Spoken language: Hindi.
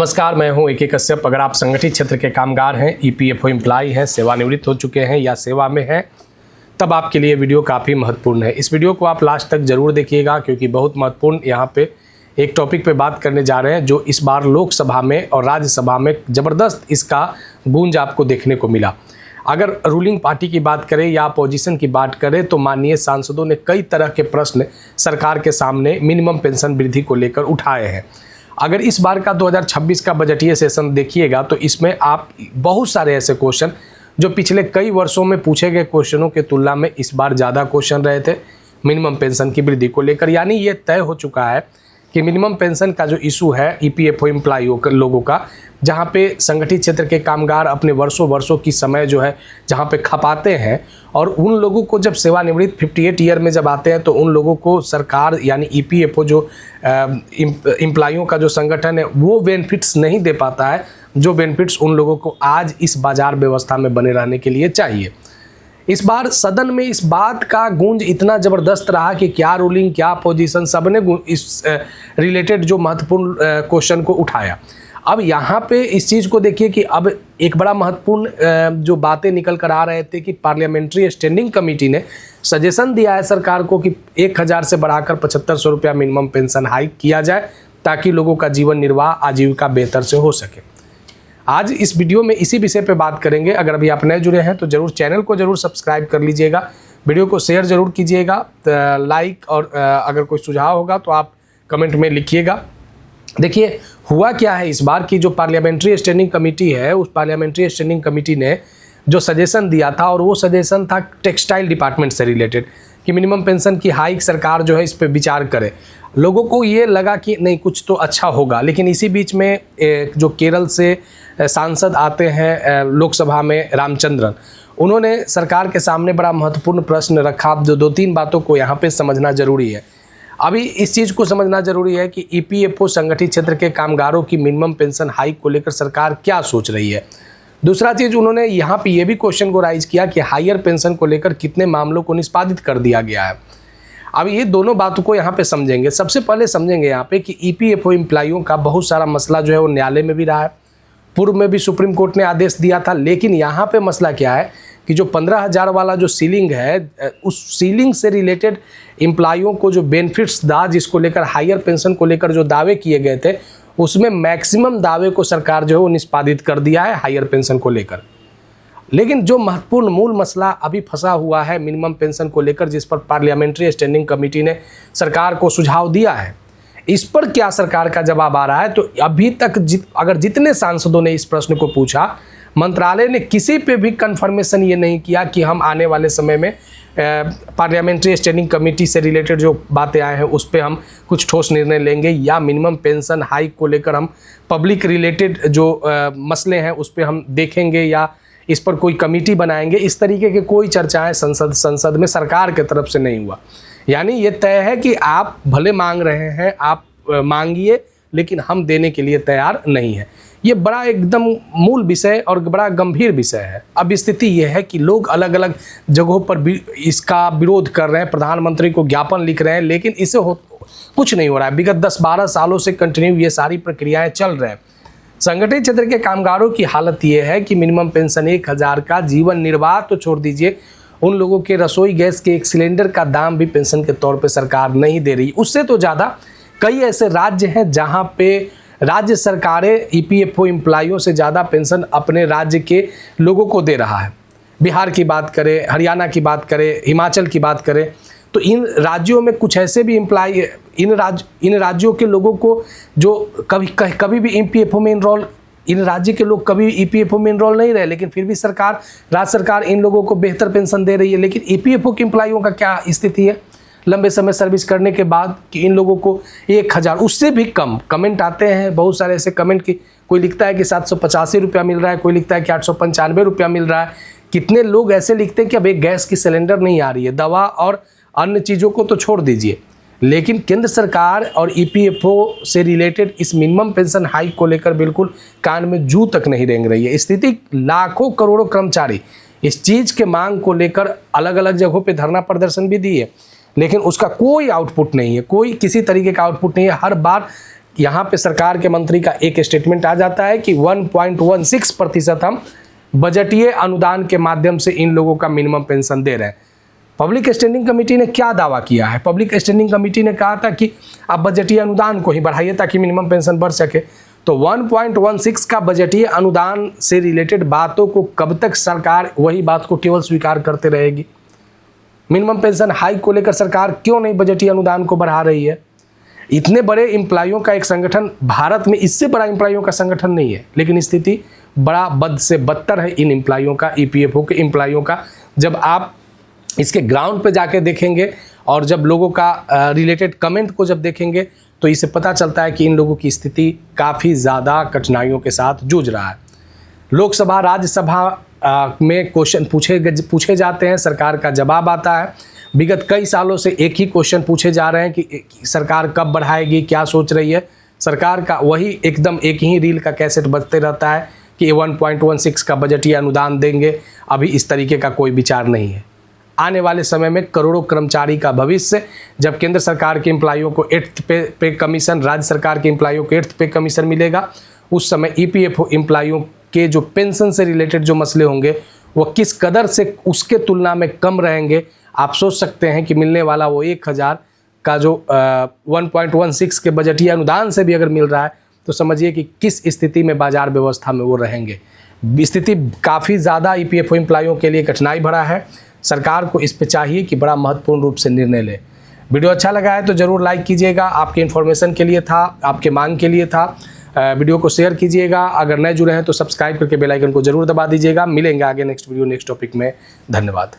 नमस्कार, मैं हूं ए.के. कश्यप। अगर आप संगठित क्षेत्र के कामगार हैं, ईपीएफओ एम्प्लॉय हैं, सेवानिवृत्त हो चुके हैं या सेवा में हैं, तब आपके लिए वीडियो काफ़ी महत्वपूर्ण है। इस वीडियो को आप लास्ट तक ज़रूर देखिएगा क्योंकि बहुत महत्वपूर्ण यहाँ पे एक टॉपिक पे बात करने जा रहे हैं जो इस बार लोकसभा में और राज्यसभा में ज़बरदस्त इसका गूंज आपको देखने को मिला। अगर रूलिंग पार्टी की बात करें या अपोजिशन की बात करें तो माननीय सांसदों ने कई तरह के प्रश्न सरकार के सामने मिनिमम पेंशन वृद्धि को लेकर उठाए हैं। अगर इस बार का 2026 का बजटीय सेशन देखिएगा तो इसमें आप बहुत सारे ऐसे क्वेश्चन जो पिछले कई वर्षों में पूछे गए क्वेश्चनों के तुलना में इस बार ज़्यादा क्वेश्चन रहे थे मिनिमम पेंशन की वृद्धि को लेकर। यानी ये तय हो चुका है कि मिनिमम पेंशन का जो इशू है ईपीएफओ एम्प्लॉय लोगों का, जहाँ पे संगठित क्षेत्र के कामगार अपने वर्षों की समय जो है जहाँ पे खपाते हैं और उन लोगों को जब सेवानिवृत्त 58 ईयर में जब आते हैं तो उन लोगों को सरकार यानी ईपीएफओ जो एम्प्लॉयों का जो संगठन है वो बेनिफिट्स नहीं दे पाता है जो बेनिफिट्स उन लोगों को आज इस बाजार व्यवस्था में बने रहने के लिए चाहिए। इस बार सदन में इस बात का गूंज इतना ज़बरदस्त रहा कि क्या रूलिंग क्या पोजीशन सबने इस रिलेटेड जो महत्वपूर्ण क्वेश्चन को उठाया। अब यहाँ पे इस चीज़ को देखिए कि अब एक बड़ा महत्वपूर्ण जो बातें निकल कर आ रहे थे कि पार्लियामेंट्री स्टैंडिंग कमेटी ने सजेशन दिया है सरकार को कि 1000 से बढ़ाकर 7500 रुपया मिनिमम पेंशन हाइक किया जाए ताकि लोगों का जीवन निर्वाह आजीविका बेहतर से हो सके। आज इस वीडियो में इसी विषय पे बात करेंगे। अगर अभी आप नए जुड़े हैं तो जरूर चैनल को जरूर सब्सक्राइब कर लीजिएगा, वीडियो को शेयर जरूर कीजिएगा, लाइक और अगर कोई सुझाव होगा तो आप कमेंट में लिखिएगा। देखिए हुआ क्या है इस बार की जो पार्लियामेंट्री स्टैंडिंग कमेटी है उस पार्लियामेंट्री स्टैंडिंग कमेटी ने जो सजेशन दिया था और वो सजेशन था टेक्सटाइल डिपार्टमेंट से रिलेटेड कि मिनिमम पेंशन की हाइक सरकार जो है इस पर विचार करे। लोगों को ये लगा कि नहीं कुछ तो अच्छा होगा, लेकिन इसी बीच में जो केरल से सांसद आते हैं लोकसभा में रामचंद्रन, उन्होंने सरकार के सामने बड़ा महत्वपूर्ण प्रश्न रखा जो 2-3 बातों को यहाँ पे समझना ज़रूरी है। अभी इस चीज़ को समझना ज़रूरी है कि ईपीएफओ संगठित क्षेत्र के कामगारों की मिनिमम पेंशन हाइक को लेकर सरकार क्या सोच रही है। दूसरा चीज़ उन्होंने यहाँ पे ये भी क्वेश्चन को राइज किया कि हायर पेंशन को लेकर कितने मामलों को निष्पादित कर दिया गया है। अब ये दोनों बातों को यहाँ पे समझेंगे। सबसे पहले समझेंगे यहाँ पे कि ईपीएफओ एम्प्लॉइयों का बहुत सारा मसला जो है वो न्यायालय में भी रहा है, पूर्व में भी सुप्रीम कोर्ट ने आदेश दिया था, लेकिन यहाँ पे मसला क्या है कि जो 15,000 वाला जो सीलिंग है उस सीलिंग से रिलेटेड एम्प्लॉइयों को जो बेनिफिट्स था जिसको लेकर हायर पेंशन को लेकर जो दावे किए गए थे उसमें मैक्सिमम दावे को सरकार जो है वो निष्पादित कर दिया है हायर पेंशन को लेकर। लेकिन जो महत्वपूर्ण मूल मसला अभी फंसा हुआ है मिनिमम पेंशन को लेकर जिस पर पार्लियामेंट्री स्टैंडिंग कमेटी ने सरकार को सुझाव दिया है, इस पर क्या सरकार का जवाब आ रहा है। तो अभी तक अगर जितने सांसदों ने इस प्रश्न को पूछा, मंत्रालय ने किसी पे भी कंफर्मेशन ये नहीं किया कि हम आने वाले समय में पार्लियामेंट्री स्टैंडिंग कमेटी से रिलेटेड जो बातें आए हैं उस पर हम कुछ ठोस निर्णय लेंगे या मिनिमम पेंशन हाइक को लेकर हम पब्लिक रिलेटेड जो मसले हैं उस पर हम देखेंगे या इस पर कोई कमेटी बनाएंगे। इस तरीके के कोई चर्चाएं संसद में सरकार की तरफ से नहीं हुआ। यानी ये तय है कि आप भले मांग रहे हैं, आप मांगिए, लेकिन हम देने के लिए तैयार नहीं है। ये बड़ा एकदम मूल विषय और बड़ा गंभीर विषय है। अब स्थिति ये है कि लोग अलग अलग जगहों पर इसका विरोध कर रहे हैं, प्रधानमंत्री को ज्ञापन लिख रहे हैं, लेकिन इसे कुछ नहीं हो रहा है। विगत 10-12 सालों से कंटिन्यू ये सारी प्रक्रियाएं चल रहे हैं। संगठित क्षेत्र के कामगारों की हालत ये है कि मिनिमम पेंशन 1000 का जीवन निर्वाह तो छोड़ दीजिए, उन लोगों के रसोई गैस के एक सिलेंडर का दाम भी पेंशन के तौर पे सरकार नहीं दे रही। उससे तो ज़्यादा कई ऐसे राज्य हैं जहां पे राज्य सरकारें ईपीएफओ एम्प्लॉइयों से ज़्यादा पेंशन अपने राज्य के लोगों को दे रहा है। बिहार की बात करें, हरियाणा की बात करें, हिमाचल की बात करें, तो इन राज्यों में कुछ ऐसे भी एम्प्लॉय इन राज्यों के लोगों को जो कभी भी ईपीएफओ में इनरोल, इन राज्य के लोग कभी ईपीएफओ में इनरोल नहीं रहे, लेकिन फिर भी राज्य सरकार इन लोगों को बेहतर पेंशन दे रही है। लेकिन ईपीएफओ के एम्प्लॉइयों का क्या स्थिति है लंबे समय सर्विस करने के बाद कि इन लोगों को 1000 उससे भी कम कमेंट आते हैं। बहुत सारे ऐसे कमेंट की कोई लिखता है कि 785 रुपया मिल रहा है, कोई लिखता है कि 895 रुपया मिल रहा है। कितने लोग ऐसे लिखते हैं कि अब एक गैस की सिलेंडर नहीं आ रही है, दवा और अन्य चीज़ों को तो छोड़ दीजिए, लेकिन केंद्र सरकार और ईपीएफओ से रिलेटेड इस मिनिमम पेंशन हाइक को लेकर बिल्कुल कान में जू तक नहीं रेंग रही है। स्थिति लाखों करोड़ों कर्मचारी इस चीज़ के मांग को लेकर अलग अलग जगहों पे धरना प्रदर्शन भी दिए, लेकिन उसका कोई आउटपुट नहीं है, कोई किसी तरीके का आउटपुट नहीं है। हर बार यहाँ पे सरकार के मंत्री का एक स्टेटमेंट आ जाता है कि 1.16% हम बजटीय अनुदान के माध्यम से इन लोगों का मिनिमम पेंशन दे रहे हैं। पब्लिक स्टैंडिंग कमेटी ने क्या दावा किया है? पब्लिक स्टैंडिंग कमेटी ने कहा था कि आप बजटीय अनुदान को ही बढ़ाइए ताकि मिनिमम पेंशन बढ़ सके। तो 1.16 का बजटीय अनुदान से रिलेटेड बातों को कब तक सरकार वही बात को केवल स्वीकार करते रहेगी? मिनिमम पेंशन हाइक को लेकर सरकार क्यों नहीं बजटीय अनुदान को बढ़ा रही है? इतने बड़े एम्प्लॉइयों का एक संगठन, भारत में इससे बड़ा एम्प्लॉइयों का संगठन नहीं है, लेकिन स्थिति बड़ा बद से बदतर है इन एम्प्लॉइयों का, ईपीएफओ के एम्प्लॉइयों का। जब आप इसके ग्राउंड पे जाके देखेंगे और जब लोगों का रिलेटेड कमेंट को जब देखेंगे तो इससे पता चलता है कि इन लोगों की स्थिति काफ़ी ज़्यादा कठिनाइयों के साथ जूझ रहा है। लोकसभा राज्यसभा में क्वेश्चन पूछे जाते हैं, सरकार का जवाब आता है। विगत कई सालों से एक ही क्वेश्चन पूछे जा रहे हैं कि सरकार कब बढ़ाएगी, क्या सोच रही है। सरकार का वही एकदम एक ही रील का कैसेट बजते रहता है कि 1.16 का बजटीय अनुदान देंगे, अभी इस तरीके का कोई विचार नहीं है। आने वाले समय में करोड़ों कर्मचारी का भविष्य, जब केंद्र सरकार के एम्प्लॉइयों को 8th पे कमीशन, राज्य सरकार के एम्प्लॉइयों को 8th पे कमीशन मिलेगा, उस समय ईपीएफओ एम्प्लॉइयों के जो पेंशन से रिलेटेड जो मसले होंगे वो किस कदर से उसके तुलना में कम रहेंगे। आप सोच सकते हैं कि मिलने वाला वो 1000 का जो 1.16 के बजटीय अनुदान से भी अगर मिल रहा है तो समझिए कि किस स्थिति में बाजार व्यवस्था में वो रहेंगे। स्थिति काफ़ी ज़्यादा ईपीएफओ एम्प्लॉइयों के लिए कठिनाई भरा है। सरकार को इस पे चाहिए कि बड़ा महत्वपूर्ण रूप से निर्णय ले। वीडियो अच्छा लगा है तो ज़रूर लाइक कीजिएगा, आपके इन्फॉर्मेशन के लिए था, आपके मांग के लिए था। वीडियो को शेयर कीजिएगा, अगर नए जुड़े हैं तो सब्सक्राइब करके बेल आइकन को जरूर दबा दीजिएगा। मिलेंगे आगे नेक्स्ट वीडियो नेक्स्ट टॉपिक में। धन्यवाद।